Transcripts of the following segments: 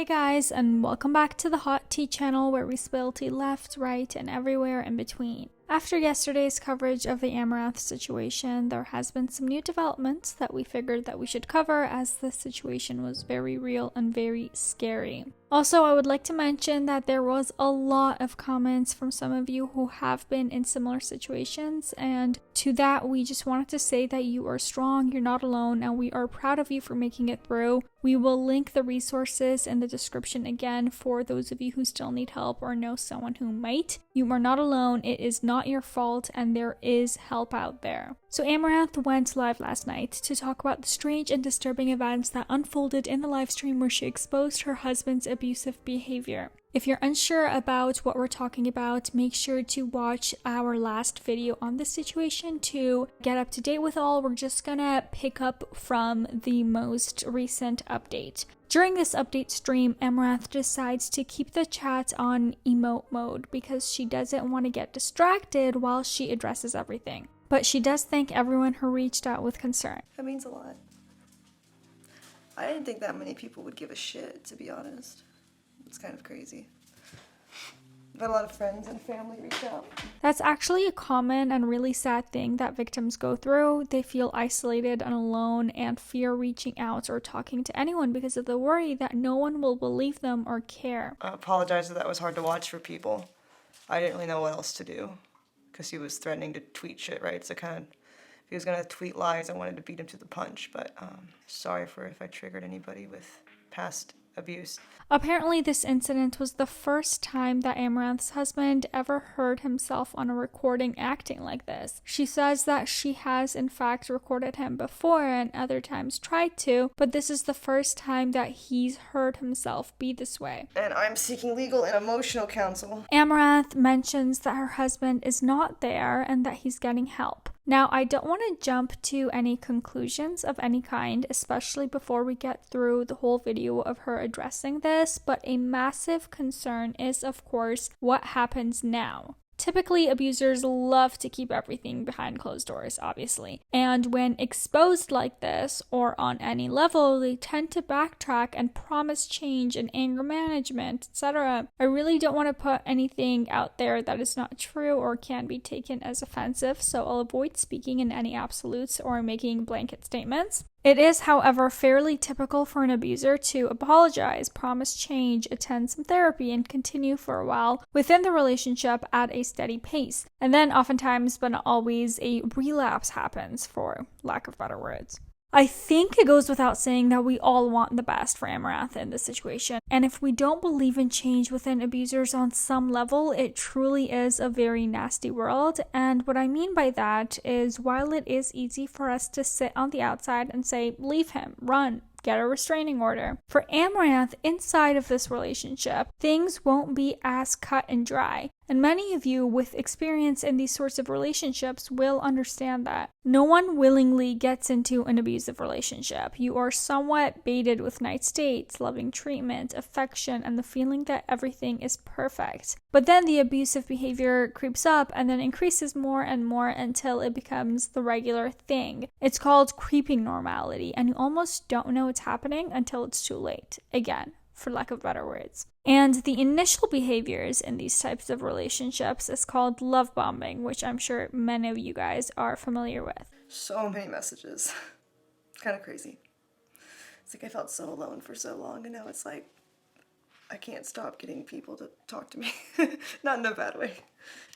guys, and welcome back to the Hot Tea channel where we spill tea left, right, and everywhere in between. After yesterday's coverage of the Amouranth situation, there has been some new developments that we figured that we should cover as the situation was very real and very scary. Also, I would like to mention that there was a lot of comments from some of you who have been in similar situations, and to that we just wanted to say that you are strong, you're not alone, and we are proud of you for making it through. We will link the resources in the description again for those of you who still need help or know someone who might. You are not alone, it is not your fault, and there is help out there. So Amouranth went live last night to talk about the strange and disturbing events that unfolded in the live stream where she exposed her husband's abusive behavior. If you're unsure about what we're talking about, make sure to watch our last video on this situation to get up to date with all. We're just gonna pick up from the most recent update. During this update stream, Amouranth decides to keep the chat on emote mode because she doesn't want to get distracted while she addresses everything. But she does thank everyone who reached out with concern. That means a lot. I didn't think that many people would give a shit, to be honest. It's kind of crazy. I've had a lot of friends and family reach out. That's actually a common and really sad thing that victims go through. They feel isolated and alone and fear reaching out or talking to anyone because of the worry that no one will believe them or care. I apologize that was hard to watch for people. I didn't really know what else to do because he was threatening to tweet shit, right? So kind of, if he was gonna tweet lies, I wanted to beat him to the punch, but sorry for if I triggered anybody with past abuse. Apparently, this incident was the first time that Amouranth's husband ever heard himself on a recording acting like this. She says that she has in fact recorded him before and other times tried to, but this is the first time that he's heard himself be this way. And I'm seeking legal and emotional counsel. Amouranth mentions that her husband is not there and that he's getting help. Now, I don't want to jump to any conclusions of any kind, especially before we get through the whole video of her addressing this, but a massive concern is, of course, what happens now. Typically, abusers love to keep everything behind closed doors, obviously. And when exposed like this, or on any level, they tend to backtrack and promise change and anger management, etc. I really don't want to put anything out there that is not true or can be taken as offensive, so I'll avoid speaking in any absolutes or making blanket statements. It is, however, fairly typical for an abuser to apologize, promise change, attend some therapy, and continue for a while within the relationship at a steady pace. And then oftentimes, but not always, a relapse happens, for lack of better words. I think it goes without saying that we all want the best for Amouranth in this situation, and if we don't believe in change within abusers on some level, it truly is a very nasty world. And what I mean by that is, while it is easy for us to sit on the outside and say, leave him, run, get a restraining order, for Amouranth inside of this relationship, things won't be as cut and dry. And many of you with experience in these sorts of relationships will understand that. No one willingly gets into an abusive relationship. You are somewhat baited with nice dates, loving treatment, affection, and the feeling that everything is perfect. But then the abusive behavior creeps up and then increases more and more until it becomes the regular thing. It's called creeping normality, and you almost don't know it's happening until it's too late. Again, for lack of better words. And the initial behaviors in these types of relationships is called love bombing, which I'm sure many of you guys are familiar with. So many messages. It's kind of crazy. It's like I felt so alone for so long, and now it's like I can't stop getting people to talk to me. Not in a bad way.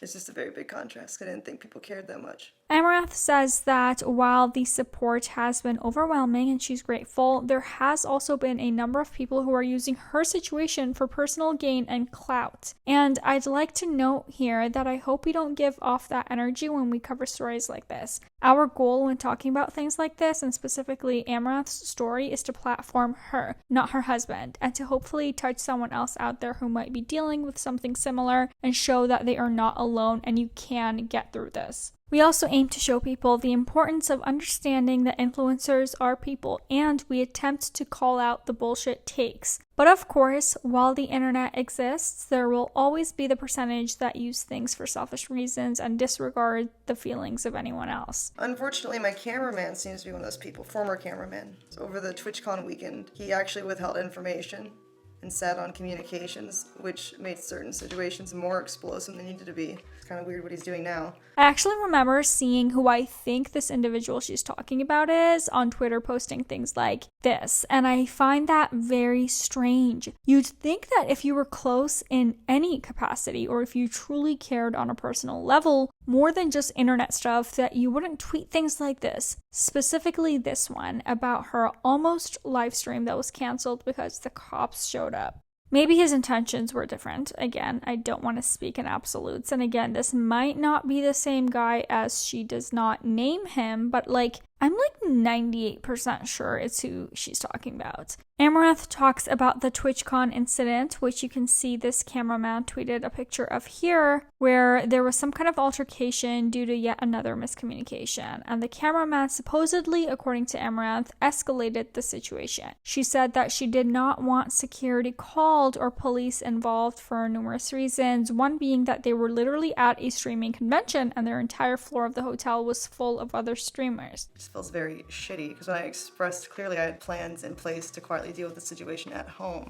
It's just a very big contrast. I didn't think people cared that much. Amouranth says that while the support has been overwhelming and she's grateful, there has also been a number of people who are using her situation for personal gain and clout. And I'd like to note here that I hope we don't give off that energy when we cover stories like this. Our goal when talking about things like this, and specifically Amouranth's story, is to platform her, not her husband, and to hopefully touch someone else out there who might be dealing with something similar and show that they are not alone and you can get through this. We also aim to show people the importance of understanding that influencers are people, and we attempt to call out the bullshit takes. But of course, while the internet exists, there will always be the percentage that use things for selfish reasons and disregard the feelings of anyone else. Unfortunately, my cameraman seems to be one of those people, former cameraman. So over the Twitchcon weekend, he actually withheld information and sat on communications, which made certain situations more explosive than they needed to be. It's kind of weird what he's doing now. I actually remember seeing who I think this individual she's talking about is on Twitter posting things like this, and I find that very strange. You'd think that if you were close in any capacity, or if you truly cared on a personal level, more than just internet stuff, that you wouldn't tweet things like this. Specifically this one about her almost live stream that was canceled because the cops showed up. Maybe his intentions were different. Again, I don't want to speak in absolutes. And again, this might not be the same guy, as she does not name him, but I'm 98% sure it's who she's talking about. Amouranth talks about the Twitchcon incident, which you can see this cameraman tweeted a picture of here, where there was some kind of altercation due to yet another miscommunication. And the cameraman supposedly, according to Amouranth, escalated the situation. She said that she did not want security called or police involved for numerous reasons, one being that they were literally at a streaming convention and their entire floor of the hotel was full of other streamers. It just feels very shitty, because when I expressed clearly I had plans in place to quietly deal with the situation at home,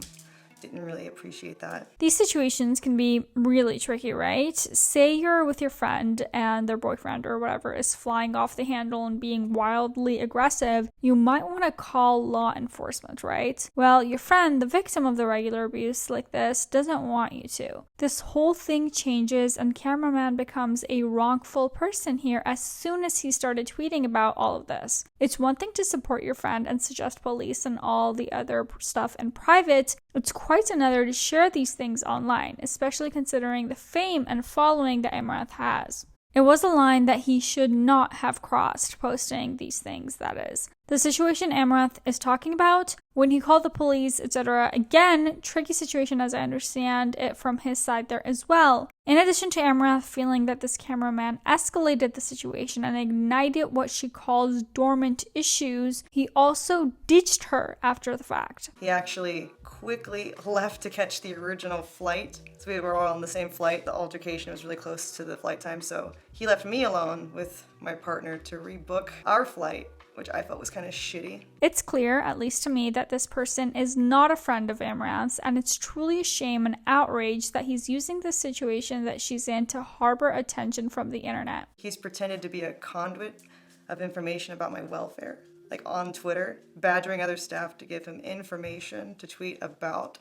didn't really appreciate that. These situations can be really tricky, right? Say you're with your friend and their boyfriend or whatever is flying off the handle and being wildly aggressive. You might want to call law enforcement, right? Well, your friend, the victim of the regular abuse like this, doesn't want you to. This whole thing changes and cameraman becomes a wrongful person here as soon as he started tweeting about all of this. It's one thing to support your friend and suggest police and all the other stuff in private. It's quite another to share these things online, especially considering the fame and following that Amouranth has. It was a line that he should not have crossed, posting these things, that is. The situation Amouranth is talking about, when he called the police, etc., again, tricky situation as I understand it from his side there as well. In addition to Amouranth feeling that this cameraman escalated the situation and ignited what she calls dormant issues, he also ditched her after the fact. He actually quickly left to catch the original flight. So we were all on the same flight. The altercation was really close to the flight time, so he left me alone with my partner to rebook our flight, which I felt was kind of shitty. It's clear, at least to me, that this person is not a friend of Amouranth's, and it's truly a shame and outrage that he's using the situation that she's in to harbor attention from the internet. He's pretended to be a conduit of information about my welfare, like on Twitter, badgering other staff to give him information to tweet about,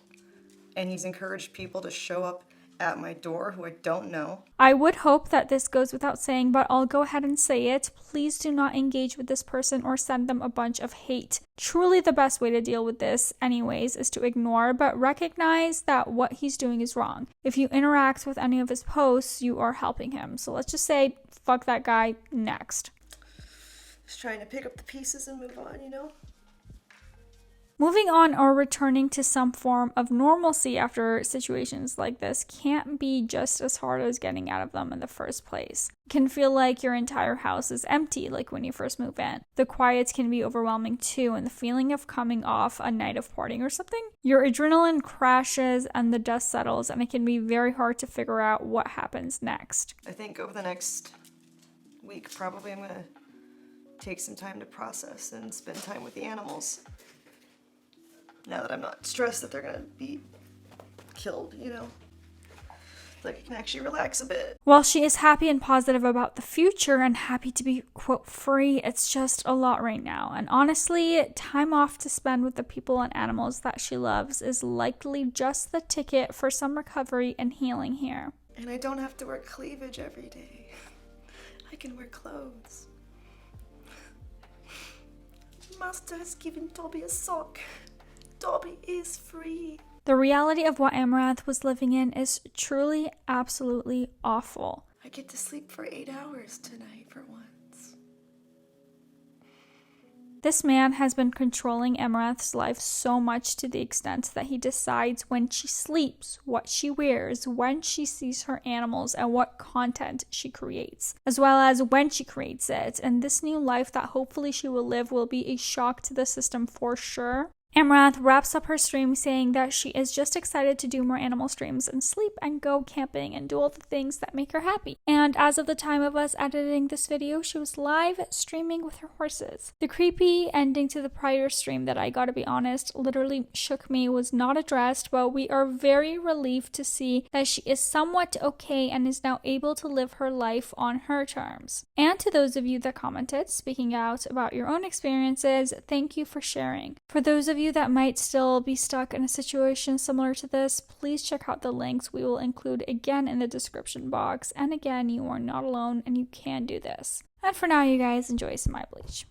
and he's encouraged people to show up at my door who I don't know. I would hope that this goes without saying, but I'll go ahead and say it. Please do not engage with this person or send them a bunch of hate. Truly the best way to deal with this, anyways, is to ignore, but recognize that what he's doing is wrong. If you interact with any of his posts, you are helping him. So let's just say, fuck that guy next. Just trying to pick up the pieces and move on, you know? Moving on or returning to some form of normalcy after situations like this can't be just as hard as getting out of them in the first place. It can feel like your entire house is empty, like when you first move in. The quiet can be overwhelming too, and the feeling of coming off a night of partying or something. Your adrenaline crashes and the dust settles, and it can be very hard to figure out what happens next. I think over the next week, probably I'm going to take some time to process and spend time with the animals. Now that I'm not stressed that they're gonna be killed, you know? Like I can actually relax a bit. While she is happy and positive about the future and happy to be, quote, free, it's just a lot right now. And honestly, time off to spend with the people and animals that she loves is likely just the ticket for some recovery and healing here. And I don't have to wear cleavage every day. I can wear clothes. Master has given Dobby a sock. Dobby is free. The reality of what Amouranth was living in is truly, absolutely awful. I get to sleep for 8 hours tonight for once. This man has been controlling Amouranth's life so much to the extent that he decides when she sleeps, what she wears, when she sees her animals, and what content she creates, as well as when she creates it. And this new life that hopefully she will live will be a shock to the system for sure. Amouranth wraps up her stream saying that she is just excited to do more animal streams and sleep and go camping and do all the things that make her happy. And as of the time of us editing this video, she was live streaming with her horses. The creepy ending to the prior stream that I gotta be honest, literally shook me, was not addressed, but we are very relieved to see that she is somewhat okay and is now able to live her life on her terms. And to those of you that commented, speaking out about your own experiences, thank you for sharing. For those of you that might still be stuck in a situation similar to this, please check out the links we will include again in the description box. And again, you are not alone and you can do this. And for now, you guys, enjoy some eye bleach.